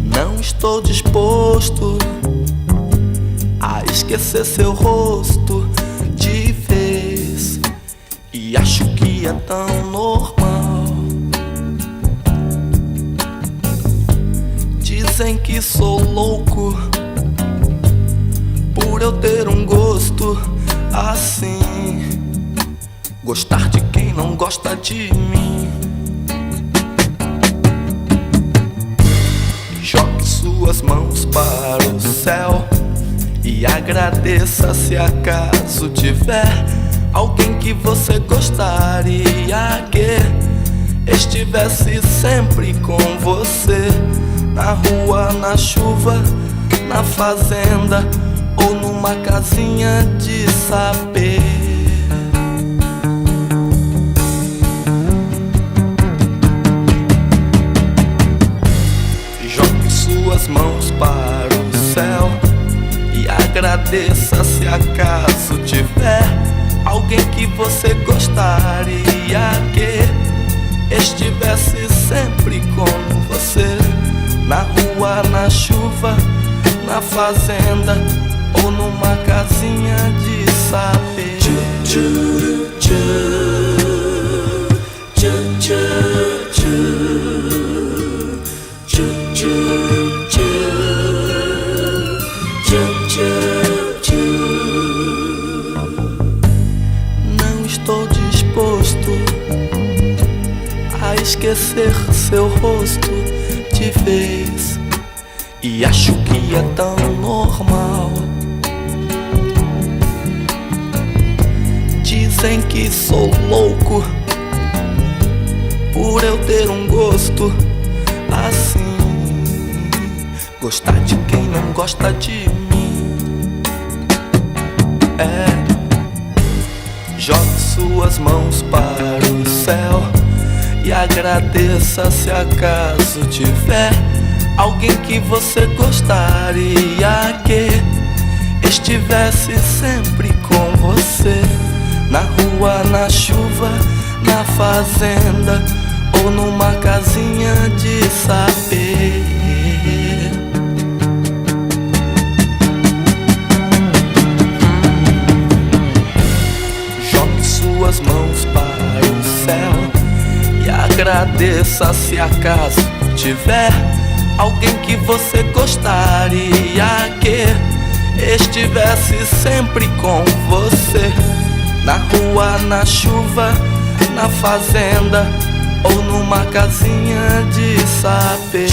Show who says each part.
Speaker 1: Não estou disposto a esquecer seu rosto de vez, e acho que é tão normal. Dizem que sou louco por eu ter um gosto assim, gostar de quem não gosta de mim. Jogue suas mãos para o céu e agradeça se acaso tiver alguém que você gostaria que estivesse sempre com você, na rua, na chuva, na fazenda ou numa casinha de saber. Jogue suas mãos para o céu e agradeça se acaso tiver alguém que você gostaria que estivesse sempre com você, na rua, na chuva, na fazenda ou numa casinha de saber. Não estou disposto a esquecer seu rosto de vez, e acho que é tão normal. Dizem que sou louco por eu ter um gosto assim, gostar de quem não gosta de mim. Jogue suas mãos para o céu e agradeça se acaso tiver alguém que você gostaria que estivesse sempre com você, na rua, na chuva, na fazenda ou numa casinha de saber. Jogue suas mãos para o céu e agradeça se acaso tiver alguém que você gostaria que estivesse sempre com você, na rua, na chuva, na fazenda ou numa casinha de saber.